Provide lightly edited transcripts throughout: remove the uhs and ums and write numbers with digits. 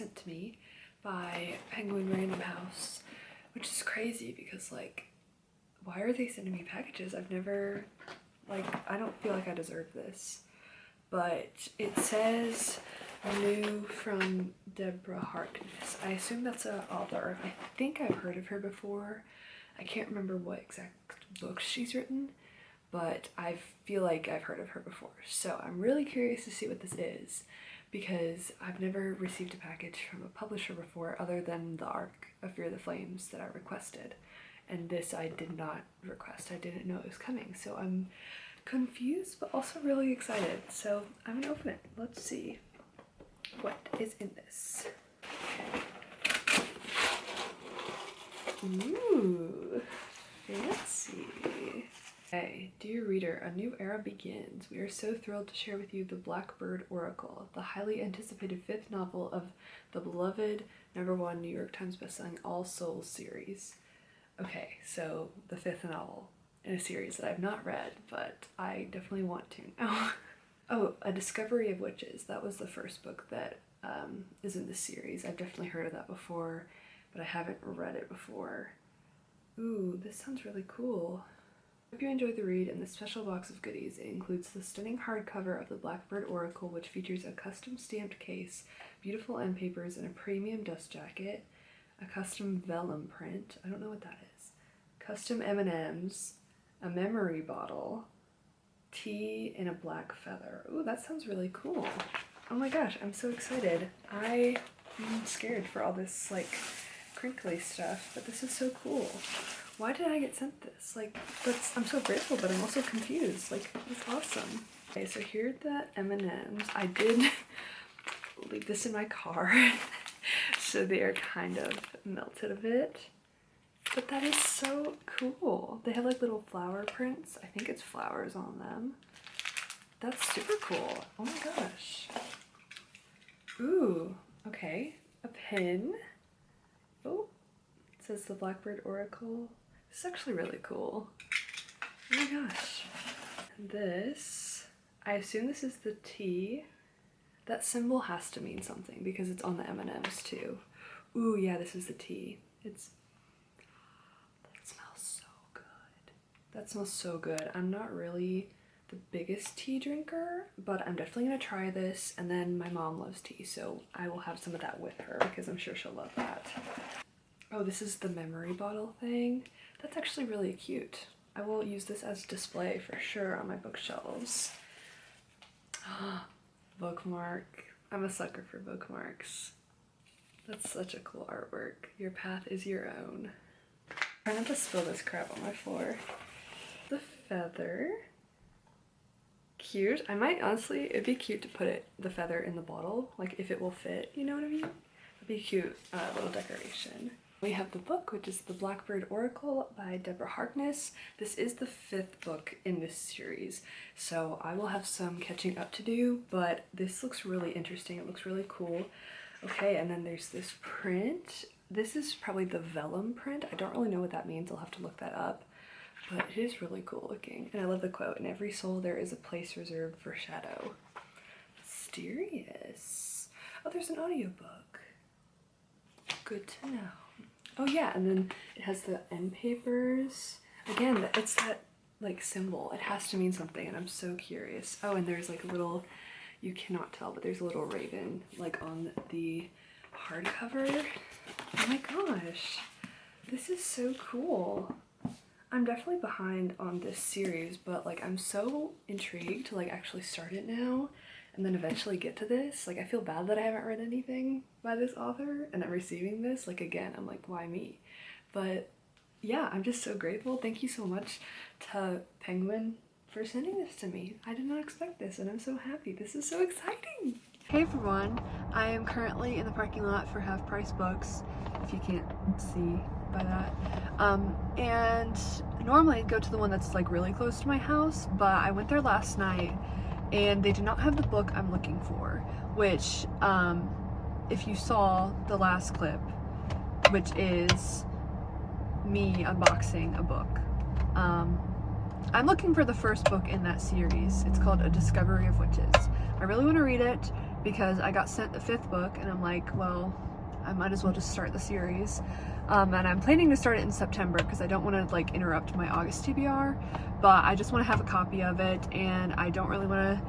sent to me by Penguin Random House, which is crazy because, like, why are they sending me packages? I've never, like, I don't feel like I deserve this. But it says new from Deborah Harkness. I assume that's an author. I think I've heard of her before. I can't remember what exact books she's written, but I feel like I've heard of her before. So I'm really curious to see what this is, because I've never received a package from a publisher before other than the Arc of Fear the Flames that I requested. And this I did not request. I didn't know it was coming. So I'm confused but also really excited. So I'm gonna open it. Let's see what is in this. Ooh, fancy. Hey, dear reader, a new era begins. We are so thrilled to share with you The Blackbird Oracle, the highly anticipated 5th novel of the beloved #1 New York Times bestselling All Souls series. Okay, so the 5th novel in a series that I've not read, but I definitely want to now. Oh, A Discovery of Witches. That was the first book that is in this series. I've definitely heard of that before, but I haven't read it before. Ooh, this sounds really cool. Hope you enjoyed the read and the special box of goodies. It includes the stunning hardcover of the Blackbird Oracle, which features a custom stamped case, beautiful end papers, and a premium dust jacket, a custom vellum print, I don't know what that is, custom M&Ms, a memory bottle, tea, and a black feather. Ooh, that sounds really cool. Oh my gosh, I'm so excited. I'm scared for all this, like, crinkly stuff, but this is so cool. Why did I get sent this? Like, I'm so grateful, but I'm also confused. Like, it's awesome. Okay, so here are the M&Ms. I did leave this in my car, so they are kind of melted a bit. But that is so cool. They have like little flower prints. I think it's flowers on them. That's super cool. Oh my gosh. Ooh, okay. A pin. Oh, it says the Blackbird Oracle. This is actually really cool. Oh my gosh. This, I assume this is the tea. That symbol has to mean something because it's on the M&Ms too. Ooh, yeah, this is the tea. That smells so good. That smells so good. I'm not really the biggest tea drinker, but I'm definitely gonna try this, and then my mom loves tea, so I will have some of that with her because I'm sure she'll love that. Oh, this is the memory bottle thing. That's actually really cute. I will use this as display for sure on my bookshelves. Bookmark. I'm a sucker for bookmarks. That's such a cool artwork. Your path is your own. Try not to spill this crap on my floor. The feather. Cute. I might honestly, it'd be cute to put the feather in the bottle, like if it will fit, you know what I mean? It'd be a cute little decoration. We have the book, which is The Blackbird Oracle by Deborah Harkness. This is the 5th book in this series, so I will have some catching up to do, but this looks really interesting. It looks really cool. Okay, and then there's this print. This is probably the vellum print. I don't really know what that means. I'll have to look that up, but it is really cool looking. And I love the quote, "In every soul there is a place reserved for shadow." Mysterious. Oh, there's an audiobook. Good to know. Oh yeah, and then it has the end papers. Again, it's that like symbol. It has to mean something, and I'm so curious. Oh, and there's like a little, you cannot tell, but there's a little raven like on the hardcover. Oh my gosh, this is so cool. I'm definitely behind on this series, but like I'm so intrigued to like actually start it now and then eventually get to this. Like I feel bad that I haven't read anything by this author and I'm receiving this. Like again, I'm like, why me? But yeah, I'm just so grateful. Thank you so much to Penguin for sending this to me. I did not expect this and I'm so happy. This is so exciting. Hey everyone, I am currently in the parking lot for Half Price Books, if you can't see by that. And normally I'd go to the one that's like really close to my house, but I went there last night and they did not have the book I'm looking for, which if you saw the last clip, which is me unboxing a book, I'm looking for the first book in that series. It's called A Discovery of Witches. I really want to read it, because I got sent the 5th book and I'm like, well, I might as well just start the series. And I'm planning to start it in September because I don't want to like interrupt my August TBR, but I just want to have a copy of it and I don't really want to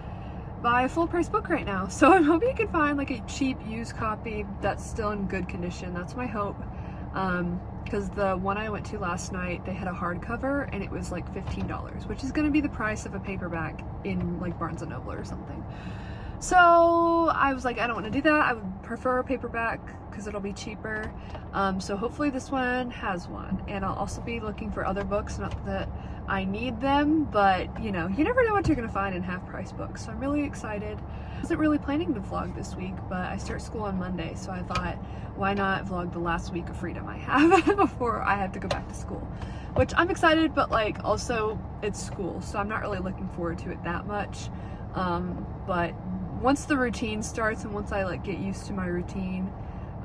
buy a full price book right now. So I'm hoping I can find like a cheap used copy that's still in good condition. That's my hope. Because the one I went to last night, they had a hardcover and it was like $15, which is going to be the price of a paperback in like Barnes & Noble or something. So I was like, I don't want to do that. I would prefer a paperback because it'll be cheaper. So hopefully this one has one. And I'll also be looking for other books, not that I need them, but you know, you never know what you're going to find in half-price books. So I'm really excited. I wasn't really planning to vlog this week, but I start school on Monday, so I thought, why not vlog the last week of freedom I have before I have to go back to school. Which I'm excited, but like also it's school, so I'm not really looking forward to it that much. But once the routine starts and once I like get used to my routine,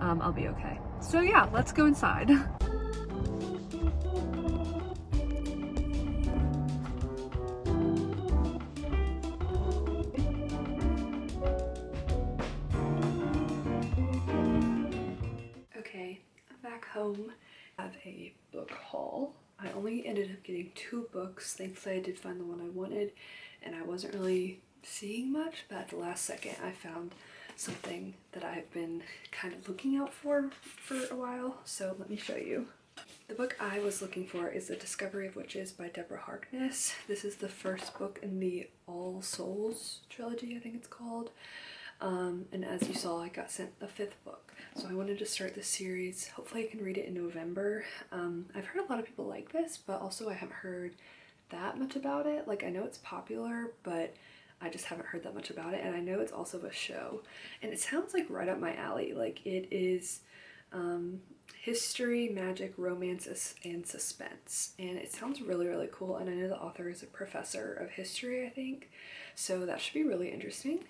I'll be okay. So yeah, let's go inside. Okay, I'm back home. I have a book haul. I only ended up getting 2 books. Thankfully I did find the one I wanted and I wasn't really seeing much, but at the last second I found something that I've been kind of looking out for a while, so let me show you. The book I was looking for is The Discovery of Witches by Deborah Harkness. This is the first book in the All Souls trilogy, I think it's called. And as you saw, I got sent the 5th book, so I wanted to start this series. Hopefully I can read it in November. I've heard a lot of people like this, but also I haven't heard that much about it. Like, I know it's popular, but I just haven't heard that much about it, and I know it's also a show, and it sounds like right up my alley. Like, it is history, magic, romance, and suspense, and it sounds really, really cool, and I know the author is a professor of history, I think, so that should be really interesting.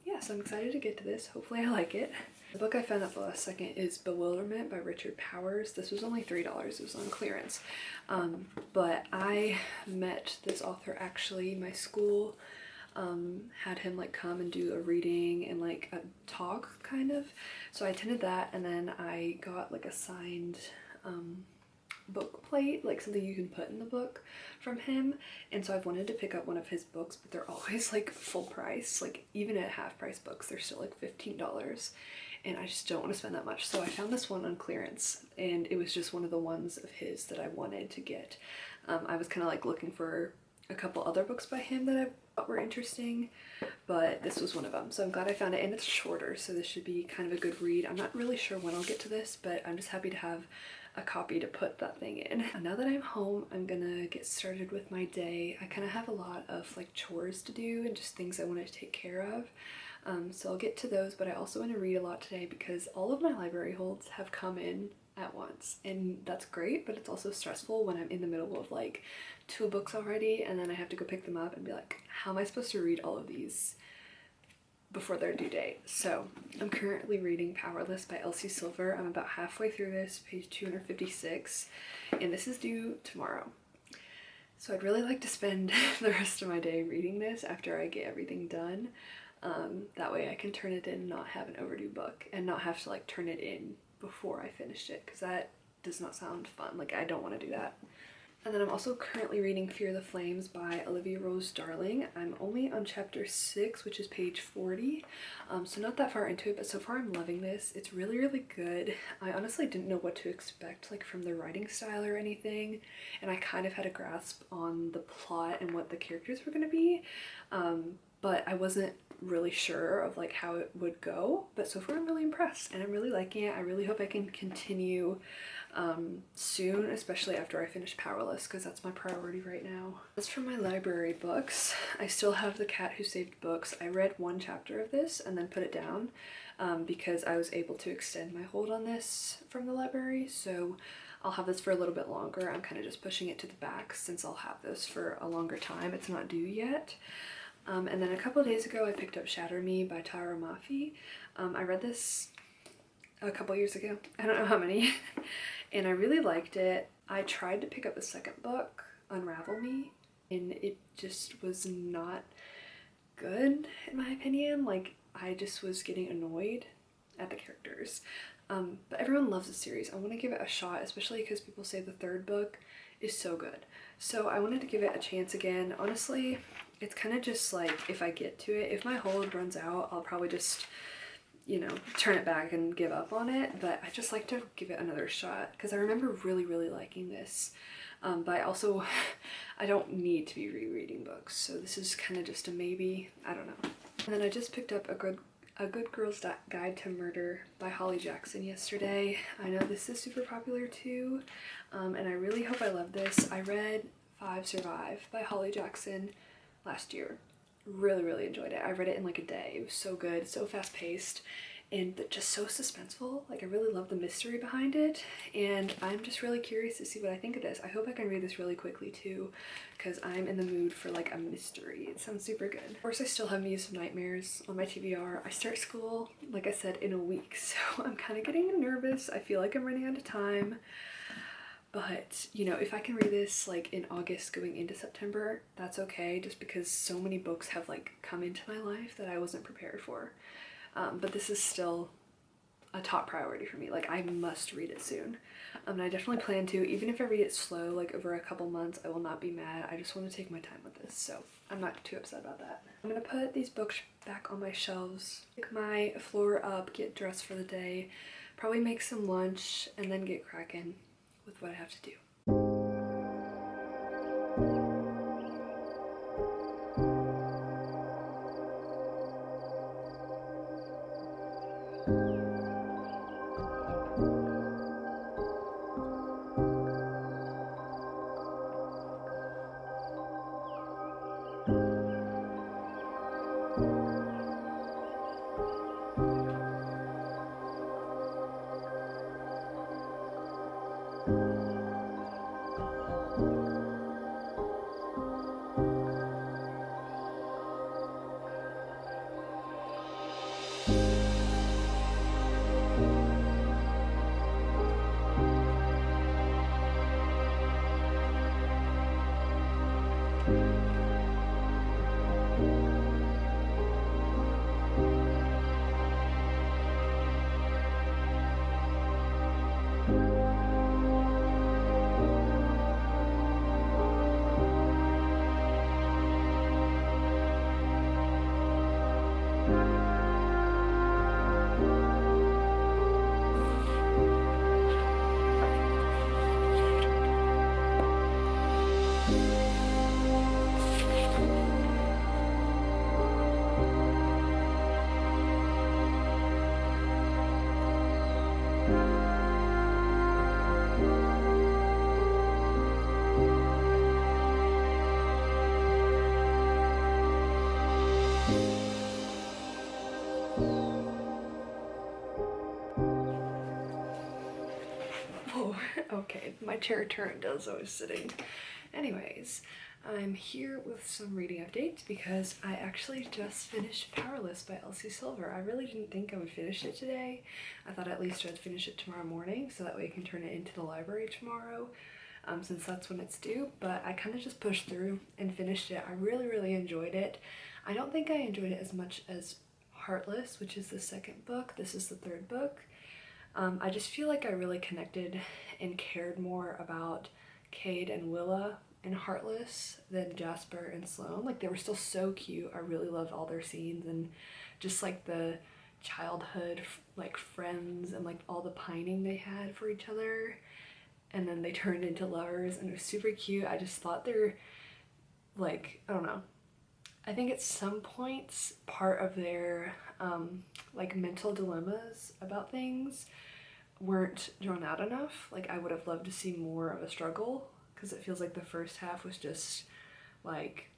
Yeah, so I'm excited to get to this. Hopefully I like it. The book I found at the last second is Bewilderment by Richard Powers. This was only $3, it was on clearance. But I met this author actually. My school had him like come and do a reading and like a talk kind of. So I attended that, and then I got like a signed book plate, like something you can put in the book from him, and so I've wanted to pick up one of his books, but they're always like full price. Like even at half price books they're still like $15, and I just don't want to spend that much. So I found this one on clearance, and it was just one of the ones of his that I wanted to get. I was kind of like looking for a couple other books by him that I thought were interesting, but this was one of them, so I'm glad I found it, and it's shorter, so this should be kind of a good read. I'm not really sure when I'll get to this, but I'm just happy to have a copy to put that thing in. And now that I'm home, I'm gonna get started with my day. I kind of have a lot of like chores to do and just things I want to take care of. So I'll get to those, but I also want to read a lot today because all of my library holds have come in at once, and that's great, but it's also stressful when I'm in the middle of like 2 books already and then I have to go pick them up and be like, how am I supposed to read all of these before their due date? So I'm currently reading Powerless by Elsie Silver. I'm about halfway through this, page 256, and this is due tomorrow. So I'd really like to spend the rest of my day reading this after I get everything done. That way I can turn it in and not have an overdue book and not have to like turn it in before I finished it, because that does not sound fun. Like, I don't want to do that. And then I'm also currently reading Fear the Flames by Olivia Rose Darling. I'm only on chapter 6, which is page 40, so not that far into it, but so far I'm loving this. It's really, really good. I honestly didn't know what to expect, like from the writing style or anything, and I kind of had a grasp on the plot and what the characters were going to be, but I wasn't really sure of like how it would go. But so far I'm really impressed and I'm really liking it. I really hope I can continue soon, especially after I finish Powerless, because that's my priority right now. As for my library books, I still have The Cat Who Saved Books. I read 1 chapter of this and then put it down because I was able to extend my hold on this from the library, so I'll have this for a little bit longer. I'm kind of just pushing it to the back since I'll have this for a longer time. It's not due yet. And then a couple of days ago I picked up Shatter Me by Tara Mafi. I read this a couple years ago, I don't know how many, and I really liked it. I tried to pick up the second book, Unravel Me, and it just was not good in my opinion. Like, I just was getting annoyed at the characters. But everyone loves the series. I want to give it a shot, especially because people say the third book is so good. So I wanted to give it a chance again. Honestly, it's kind of just like if I get to it, if my hold runs out, I'll probably just, you know, turn it back and give up on it. But I just like to give it another shot because I remember really, really liking this. But I also, I don't need to be rereading books. So this is kind of just a maybe. I don't know. And then I just picked up A Good Girl's Guide to Murder by Holly Jackson yesterday. I know this is super popular too, and I really hope I love this. I read Five Survive by Holly Jackson last year. Really, really enjoyed it. I read it in like a day. It was so good, so fast-paced, and just so suspenseful. Like, I really love the mystery behind it, and I'm just really curious to see what I think of this. I hope I can read this really quickly too, because I'm in the mood for like a mystery. It sounds super good. Of course, I still have Muse of Nightmares on my TBR. I start school, like I said, in a week, so I'm kind of getting nervous. I feel like I'm running out of time. But, you know, if I can read this like in August going into September, that's okay, just because so many books have like come into my life that I wasn't prepared for. But this is still a top priority for me. Like, I must read it soon. And I definitely plan to. Even if I read it slow, like over a couple months, I will not be mad. I just want to take my time with this, so I'm not too upset about that. I'm gonna put these books back on my shelves, pick my floor up, get dressed for the day, probably make some lunch, and then get cracking with what I have to do. Oh, okay, my chair turned as I was sitting. Anyways, I'm here with some reading updates because I actually just finished Powerless by Elsie Silver. I really didn't think I would finish it today. I thought at least I'd finish it tomorrow morning so that way I can turn it into the library tomorrow, since that's when it's due, but I kind of just pushed through and finished it. I really, really enjoyed it. I don't think I enjoyed it as much as Heartless, which is the second book. This is the third book. I just feel like I really connected and cared more about Cade and Willa in Heartless than Jasper and Sloane. Like, they were still so cute. I really loved all their scenes and just like the childhood like friends and like all the pining they had for each other, and then they turned into lovers and it was super cute. I just thought they're like, I don't know, I think at some points part of their like mental dilemmas about things weren't drawn out enough. Like, I would have loved to see more of a struggle because it feels like the first half was just like,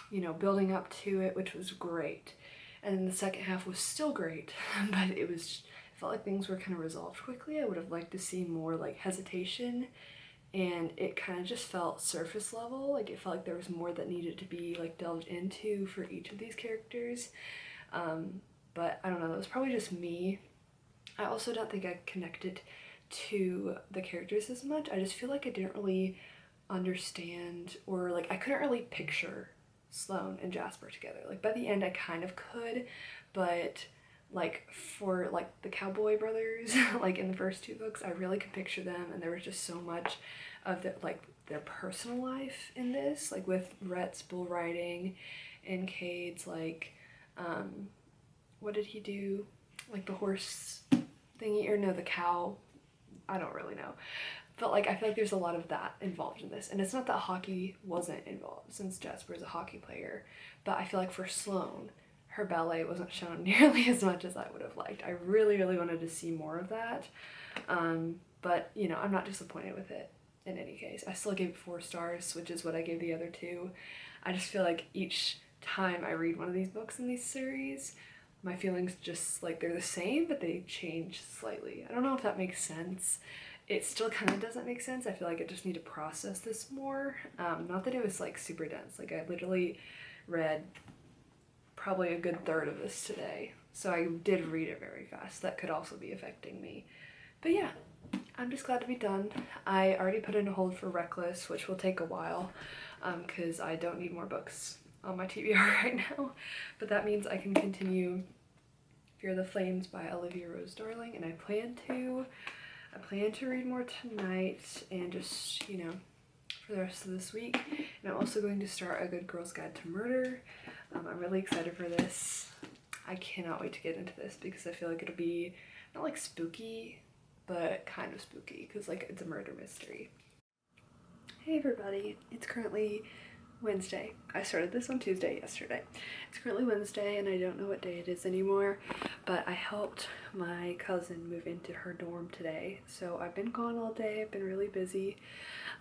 you know, building up to it, which was great, and then the second half was still great, but it felt like things were kind of resolved quickly. I would have liked to see more like hesitation, and it kind of just felt surface level. Like, it felt like there was more that needed to be like delved into for each of these characters. But I don't know, that was probably just me. I also don't think I connected to the characters as much. I just feel like I didn't really understand, or like I couldn't really picture Sloane and Jasper together. Like by the end I kind of could, but like for like the Cowboy brothers, like in the first two books, I really could picture them, and there was just so much of the, like their personal life in this, like with Rhett's bull riding and Cade's like what did he do? Like the horse thingy, or no, the cow. I don't really know. But like I feel like there's a lot of that involved in this. And it's not that hockey wasn't involved, since Jasper is a hockey player, but I feel like for Sloane, her ballet wasn't shown nearly as much as I would have liked. I really, really wanted to see more of that. But you know, I'm not disappointed with it in any case. I still gave it 4 stars, which is what I gave the other 2. I just feel like each time I read one of these books in these series, my feelings just like they're the same, but they change slightly. I don't know if that makes sense. It still kind of doesn't make sense. I feel like I just need to process this more. Not that it was like super dense. Like I literally read probably a good third of this today. So I did read it very fast. That could also be affecting me. But yeah, I'm just glad to be done. I already put in a hold for Reckless, which will take a while because I don't need more books on my TBR right now. But that means I can continue Fear the Flames by Olivia Rose Darling, and I plan to read more tonight and just, you know, for the rest of this week. And I'm also going to start A Good Girl's Guide to Murder. I'm really excited for this. I cannot wait to get into this because I feel like it'll be not like spooky, but kind of spooky because like it's a murder mystery. Hey everybody, it's currently Wednesday. I started this on Tuesday yesterday. It's currently Wednesday and I don't know what day it is anymore, but I helped my cousin move into her dorm today. So I've been gone all day. I've been really busy.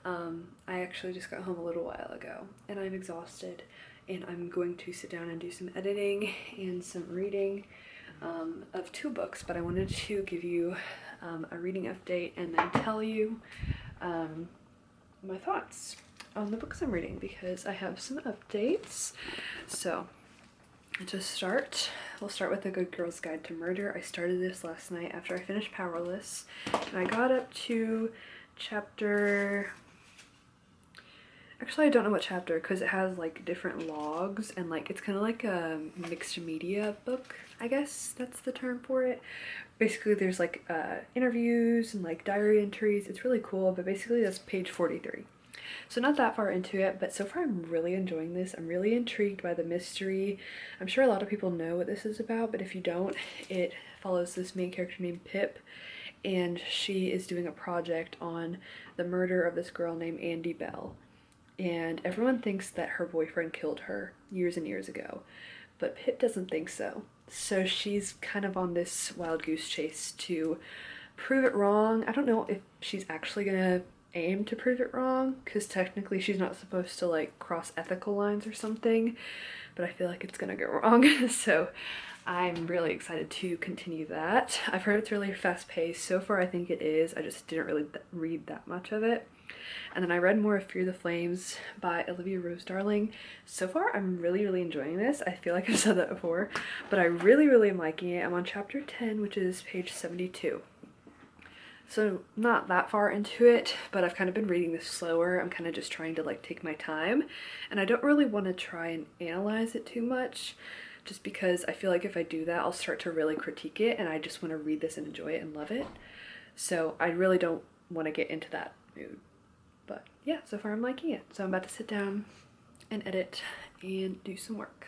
I actually just got home a little while ago and I'm exhausted, and I'm going to sit down and do some editing and some reading of 2 books, but I wanted to give you a reading update and then tell you my thoughts on the books I'm reading because I have some updates. So to start, we'll start with A Good Girl's Guide to Murder. I started this last night after I finished Powerless, and I got up to chapter... Actually, I don't know what chapter because it has like different logs and like it's kind of like a mixed media book, I guess that's the term for it. Basically there's like interviews and like diary entries. It's really cool, but basically that's page 43. So not that far into it, but so far I'm really enjoying this. I'm really intrigued by the mystery. I'm sure a lot of people know what this is about, but if you don't, it follows this main character named Pip, and she is doing a project on the murder of this girl named Andy Bell. And everyone thinks that her boyfriend killed her years and years ago, but Pip doesn't think so. So she's kind of on this wild goose chase to prove it wrong. I don't know if she's actually gonna aim to prove it wrong, because technically she's not supposed to like cross ethical lines or something, but I feel like it's gonna go wrong. So I'm really excited to continue that. I've heard it's really fast paced. So far I think it is. I just didn't really read that much of it. And then I read more of Fear the Flames by Olivia Rose Darling. So far, I'm really, really enjoying this. I feel like I've said that before, but I really, really am liking it. I'm on chapter 10, which is page 72. So not that far into it, but I've kind of been reading this slower. I'm kind of just trying to like take my time, and I don't really want to try and analyze it too much, just because I feel like if I do that, I'll start to really critique it, and I just want to read this and enjoy it and love it. So I really don't want to get into that mood. But yeah, so far I'm liking it. So I'm about to sit down and edit and do some work.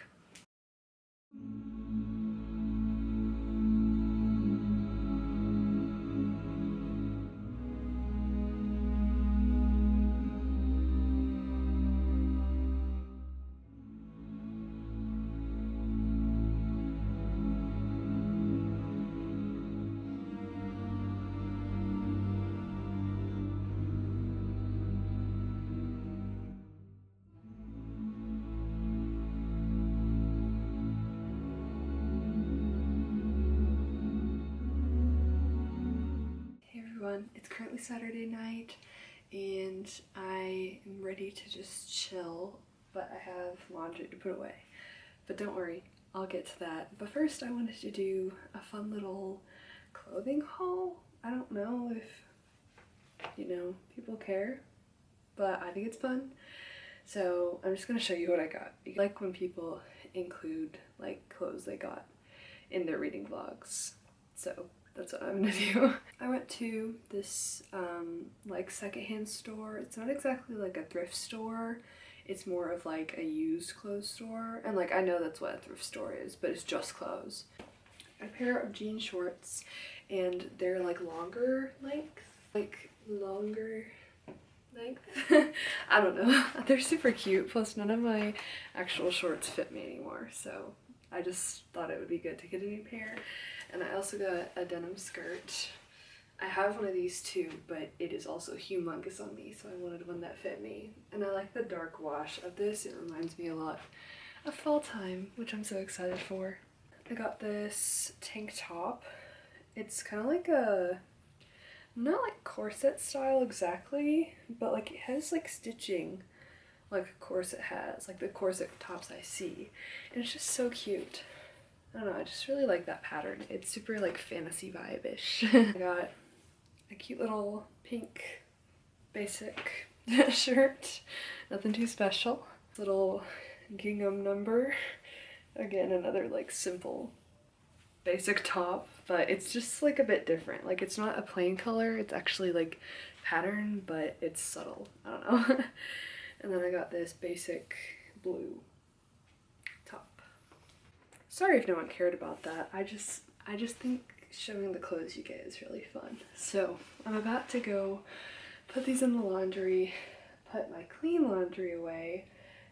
It's currently Saturday night and I am ready to just chill, but I have laundry to put away. But don't worry, I'll get to that. But first I wanted to do a fun little clothing haul. I don't know if, you know, people care, but I think it's fun. So I'm just gonna show you what I got. I like when people include like clothes they got in their reading vlogs. So that's what I'm gonna do. I went to this like secondhand store. It's not exactly like a thrift store. It's more of like a used clothes store. And like I know that's what a thrift store is, but it's just clothes. A pair of jean shorts, and they're like longer length. I don't know. They're super cute. Plus none of my actual shorts fit me anymore. So I just thought it would be good to get a new pair. And I also got a denim skirt. I have one of these too, but it is also humongous on me, so I wanted one that fit me. And I like the dark wash of this. It reminds me a lot of fall time, which I'm so excited for. I got this tank top. It's kind of like a, not like corset style exactly, but like it has like stitching like a corset has, like the corset tops I see. And it's just so cute. I don't know, I just really like that pattern. It's super like fantasy vibe-ish. I got a cute little pink basic shirt. Nothing too special. Little gingham number. Again, another like simple basic top, but it's just like a bit different. Like it's not a plain color, it's actually like pattern, but it's subtle. I don't know. And then I got this basic blue top. Sorry if no one cared about that. I just think showing the clothes you get is really fun. So I'm about to go put these in the laundry, put my clean laundry away,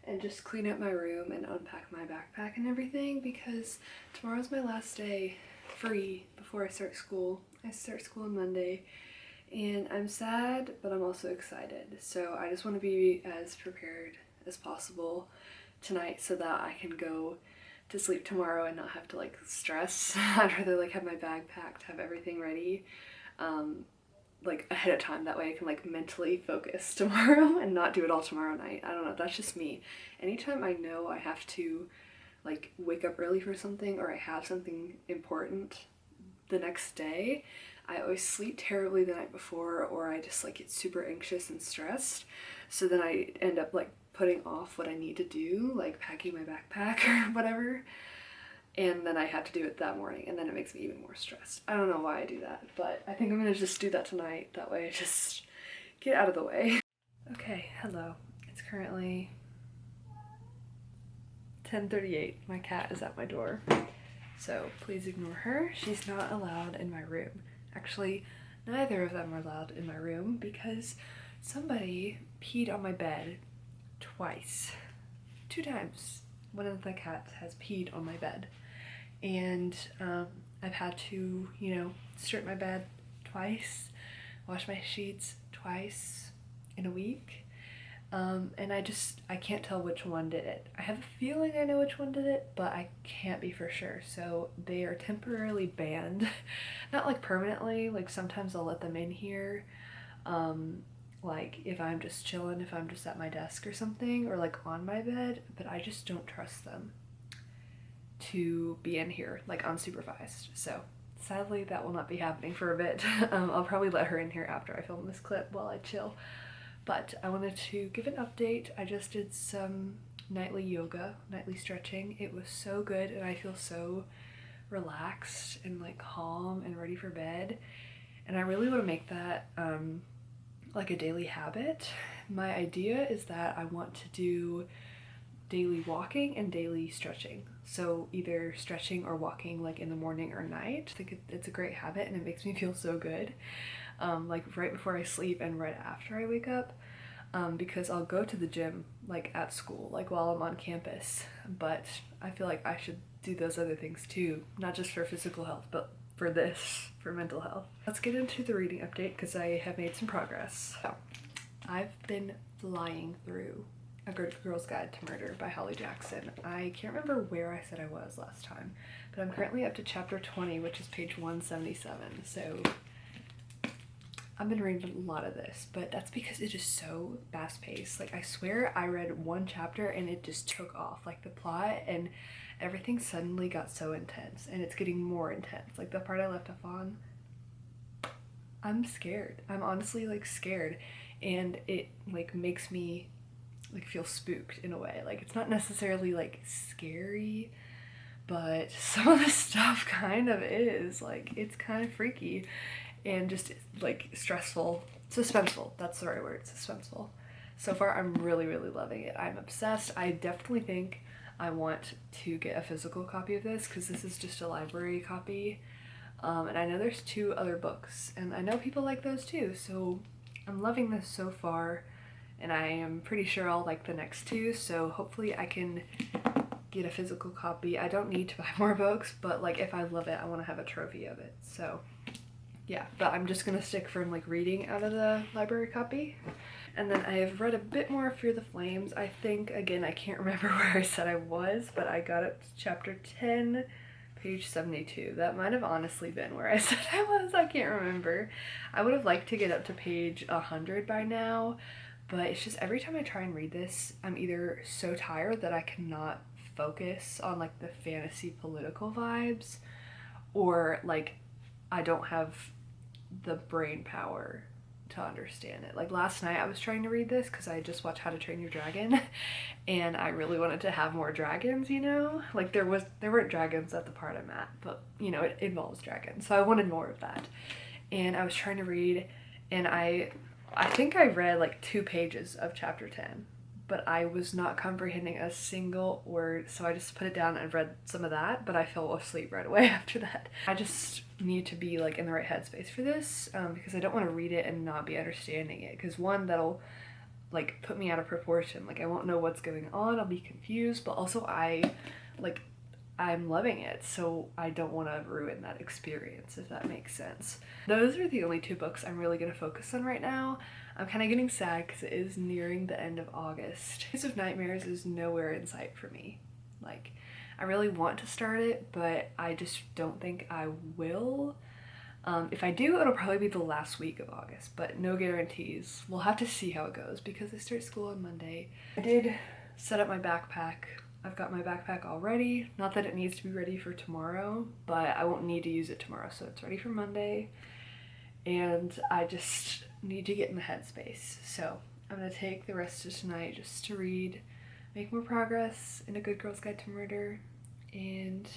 and just clean up my room and unpack my backpack and everything, because tomorrow's my last day free before I start school. I start school on Monday, and I'm sad, but I'm also excited. So I just want to be as prepared as possible tonight so that I can go to sleep tomorrow and not have to like stress. I'd rather like have my bag packed, have everything ready, like ahead of time. That way I can like mentally focus tomorrow and not do it all tomorrow night. I don't know, that's just me. Anytime I know I have to like wake up early for something, or I have something important the next day, I always sleep terribly the night before, or I just like get super anxious and stressed. So then I end up like putting off what I need to do, like packing my backpack or whatever, and then I have to do it that morning, and then it makes me even more stressed. I don't know why I do that, but I think I'm gonna just do that tonight. That way I just get out of the way. Okay, hello. It's currently 10:38. My cat is at my door, so please ignore her. She's not allowed in my room. Actually, neither of them are allowed in my room because somebody peed on my bed twice. 2 times. One of the cats has peed on my bed. And I've had to, you know, strip my bed twice, wash my sheets twice in a week. And I can't tell which one did it. I have a feeling I know which one did it, but I can't be for sure. So they are temporarily banned. Not like permanently, like sometimes I'll let them in here. Like if I'm just chilling, if I'm just at my desk or something, or like on my bed, but I just don't trust them to be in here like unsupervised. So sadly that will not be happening for a bit. I'll probably let her in here after I film this clip while I chill. But I wanted to give an update. I just did some nightly yoga, nightly stretching. It was so good, and I feel so relaxed and like calm and ready for bed. And I really want to make that like a daily habit. My idea is that I want to do daily walking and daily stretching. So either stretching or walking like in the morning or night. I think it's a great habit, and it makes me feel so good. Like right before I sleep and right after I wake up, because I'll go to the gym like at school, like while I'm on campus, but I feel like I should do those other things too, not just for physical health, but for this, for mental health. Let's get into the reading update because I have made some progress. So, I've been flying through A Good Girl's Guide to Murder by Holly Jackson. I can't remember where I said I was last time, but I'm currently up to chapter 20, which is page 177, so I've been reading a lot of this, but that's because it is so fast-paced. Like, I swear I read one chapter and it just took off. Like, the plot and everything suddenly got so intense, and it's getting more intense. Like, the part I left off on, I'm scared. I'm honestly, like, scared, and it, like, makes me like feel spooked in a way. Like it's not necessarily like scary, but some of the stuff kind of is. Like it's kind of freaky and just like stressful, suspenseful. That's the right word, suspenseful. So far, I'm really, really loving it. I'm obsessed. I definitely think I want to get a physical copy of this because this is just a library copy. And I know there's 2 other books, and I know people like those too. So I'm loving this so far, and I am pretty sure I'll like the next 2. So hopefully I can get a physical copy. I don't need to buy more books, but like if I love it, I want to have a trophy of it. So yeah, but I'm just gonna stick from like reading out of the library copy. And then I have read a bit more of Fear the Flames. I think, again, I can't remember where I said I was, but I got up to chapter 10, page 72. That might have honestly been where I said I was. I can't remember. I would have liked to get up to page 100 by now, but it's just every time I try and read this, I'm either so tired that I cannot focus on like the fantasy political vibes, or like I don't have the brain power to understand it. Like last night I was trying to read this because I just watched How to Train Your Dragon and I really wanted to have more dragons, you know? Like there weren't dragons at the part I'm at, but you know, it involves dragons. So I wanted more of that. And I was trying to read, and I think I read like 2 pages of chapter 10, but I was not comprehending a single word, so I just put it down and read some of that, but I fell asleep right away after that. I just need to be like in the right headspace for this, because I don't want to read it and not be understanding it, because one, that'll like put me out of proportion. Like I won't know what's going on, I'll be confused, but also I'm loving it, so I don't want to ruin that experience, if that makes sense. Those are the only 2 books I'm really going to focus on right now. I'm kind of getting sad because it is nearing the end of August. Days of Nightmares is nowhere in sight for me. Like, I really want to start it, but I just don't think I will. If I do, it'll probably be the last week of August, but no guarantees. We'll have to see how it goes because I start school on Monday. I did set up my backpack. I've got my backpack all ready. Not that it needs to be ready for tomorrow, but I won't need to use it tomorrow, so it's ready for Monday. And I just need to get in the headspace. So I'm gonna take the rest of tonight just to read, make more progress in A Good Girl's Guide to Murder, and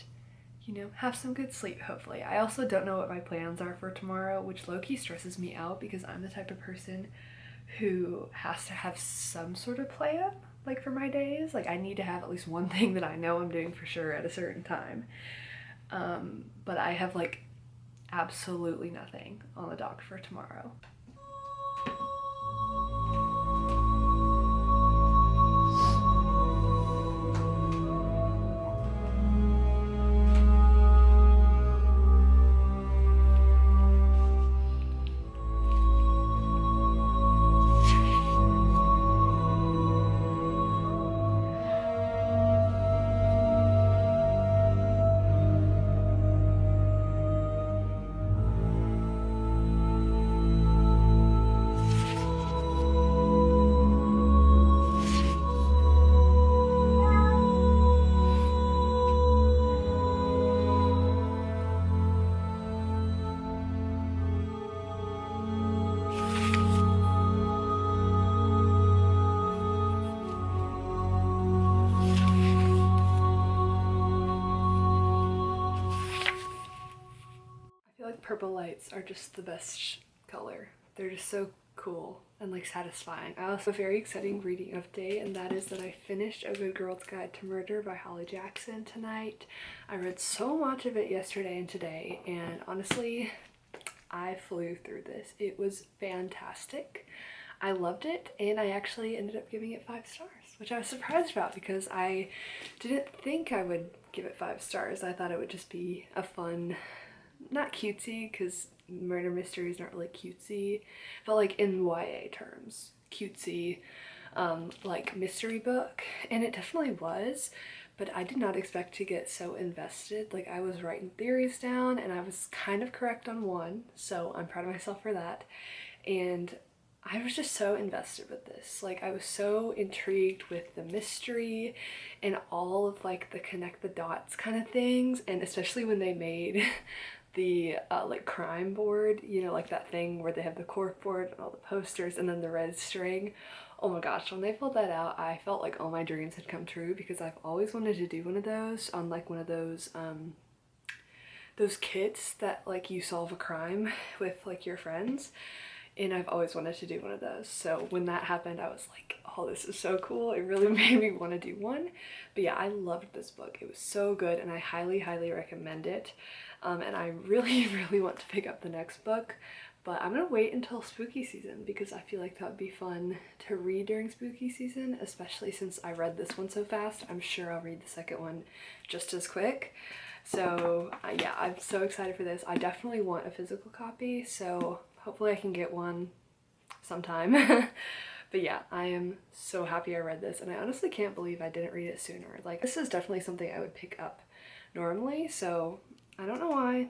you know, have some good sleep, hopefully. I also don't know what my plans are for tomorrow, which low-key stresses me out because I'm the type of person who has to have some sort of plan, like for my days. Like I need to have at least one thing that I know I'm doing for sure at a certain time. But I have like absolutely nothing on the dock for tomorrow. Purple lights are just the best color. They're just so cool and like satisfying. I also have a very exciting reading update, and that is that I finished A Good Girl's Guide to Murder by Holly Jackson tonight. I read so much of it yesterday and today, and honestly, I flew through this. It was fantastic. I loved it, and I actually ended up giving it 5 stars, which I was surprised about because I didn't think I would give it 5 stars. I thought it would just be a fun, not cutesy, because murder mystery is not really cutesy, but like in YA terms, cutesy, like mystery book, and it definitely was, but I did not expect to get so invested. Like I was writing theories down and I was kind of correct on one, so I'm proud of myself for that, and I was just so invested with this. Like I was so intrigued with the mystery and all of like the connect the dots kind of things, and especially when they made the like crime board, you know, like that thing where they have the cork board and all the posters and then the red string. Oh my gosh, when they pulled that out, I felt like all my dreams had come true because I've always wanted to do one of those on like one of those kits that like you solve a crime with like your friends, and I've always wanted to do one of those. So when that happened, I was like, oh, this is so cool. It really made me want to do one. But yeah, I loved this book. It was so good and I highly, highly recommend it. And I really, really want to pick up the next book, but I'm gonna wait until spooky season because I feel like that would be fun to read during spooky season, especially since I read this one so fast. I'm sure I'll read the second one just as quick. So yeah, I'm so excited for this. I definitely want a physical copy, so hopefully I can get one sometime. But yeah, I am so happy I read this, and I honestly can't believe I didn't read it sooner. Like, this is definitely something I would pick up normally, so I don't know why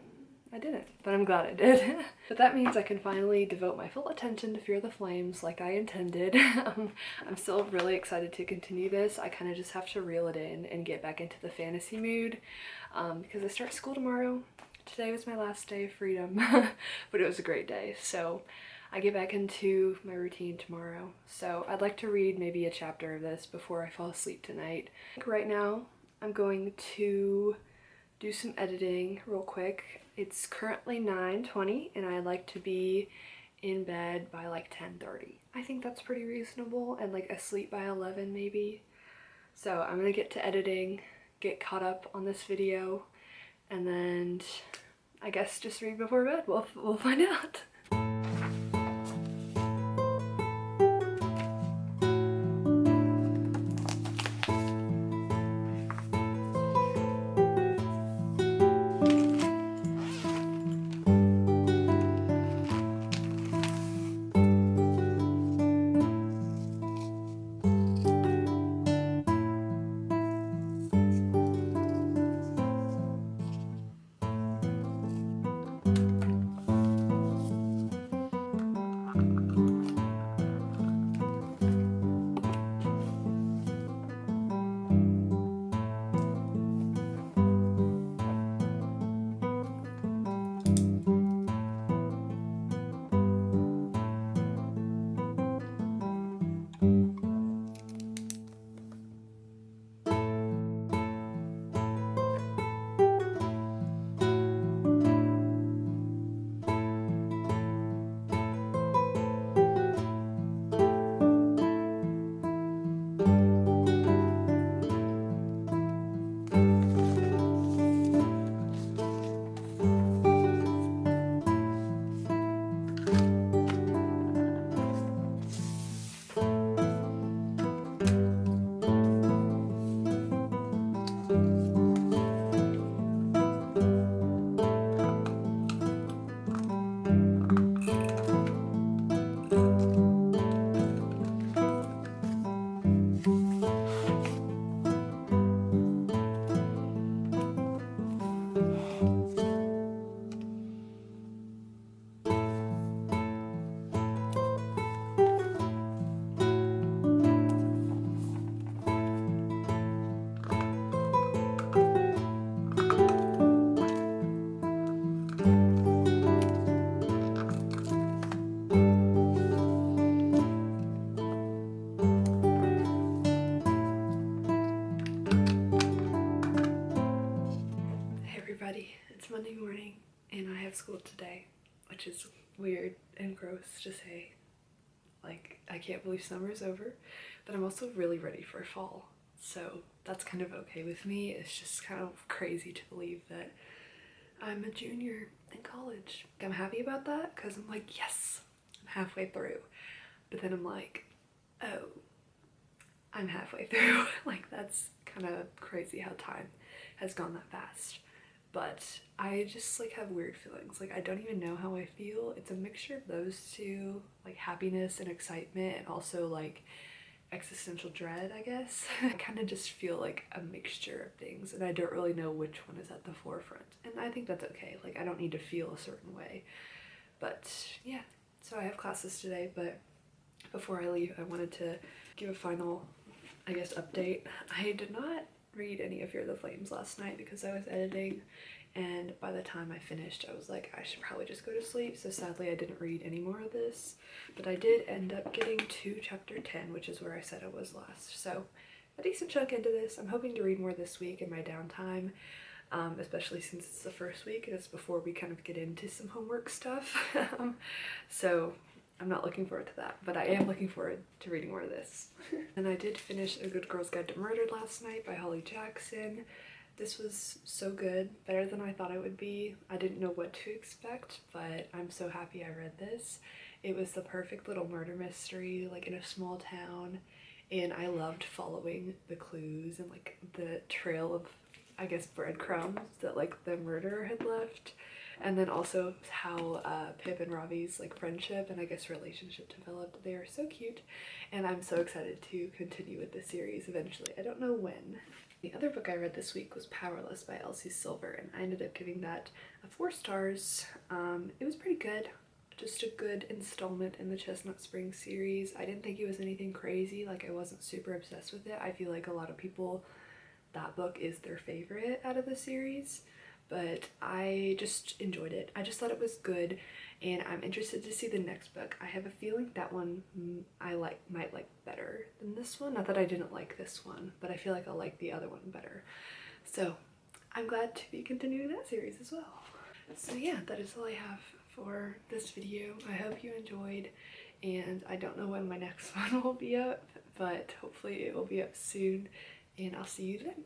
I didn't, but I'm glad I did. But that means I can finally devote my full attention to Fear the Flames like I intended. I'm still really excited to continue this. I kind of just have to reel it in and get back into the fantasy mood because I start school tomorrow. Today was my last day of freedom, but it was a great day. So I get back into my routine tomorrow. So I'd like to read maybe a chapter of this before I fall asleep tonight. Right now, I'm going to do some editing real quick. It's currently 9:20 and I like to be in bed by like 10:30. I think that's pretty reasonable, and like asleep by 11 maybe. So I'm gonna get to editing, get caught up on this video, and then I guess just read before bed. We'll find out. It's Monday morning and I have school today, which is weird and gross to say. Like, I can't believe summer's over, but I'm also really ready for fall. So that's kind of okay with me. It's just kind of crazy to believe that I'm a junior in college. I'm happy about that because I'm like, yes, I'm halfway through. But then I'm like, oh, I'm halfway through. Like, that's kind of crazy how time has gone that fast. But I just like have weird feelings. Like, I don't even know how I feel. It's a mixture of those two, like happiness and excitement, and also like existential dread, I guess. I kind of just feel like a mixture of things, and I don't really know which one is at the forefront. And I think that's okay. Like, I don't need to feel a certain way. But yeah, so I have classes today, but before I leave, I wanted to give a final, I guess, update. I did not read any of Fear the Flames last night because I was editing, and by the time I finished I was like, I should probably just go to sleep, so sadly I didn't read any more of this. But I did end up getting to chapter 10, which is where I said I was last, so a decent chunk into this. I'm hoping to read more this week in my downtime, especially since it's the first week and it's before we kind of get into some homework stuff. So I'm not looking forward to that, but I am looking forward to reading more of this. And I did finish A Good Girl's Guide to Murder last night by Holly Jackson. This was so good, better than I thought it would be. I didn't know what to expect, but I'm so happy I read this. It was the perfect little murder mystery, like in a small town, and I loved following the clues and like the trail of, I guess, breadcrumbs that like the murderer had left. And then also how Pip and Ravi's like friendship and I guess relationship developed. They are so cute, and I'm so excited to continue with the series eventually. I don't know when. The other book I read this week was Powerless by Elsie Silver, and I ended up giving that a 4 stars. It was pretty good. Just a good installment in the Chestnut Springs series. I didn't think it was anything crazy, like I wasn't super obsessed with it. I feel like a lot of people, that book is their favorite out of the series, but I just enjoyed it. I just thought it was good, and I'm interested to see the next book. I have a feeling that one I might like better than this one. Not that I didn't like this one, but I feel like I'll like the other one better. So I'm glad to be continuing that series as well. So yeah, that is all I have for this video. I hope you enjoyed, and I don't know when my next one will be up, but hopefully it will be up soon, and I'll see you then.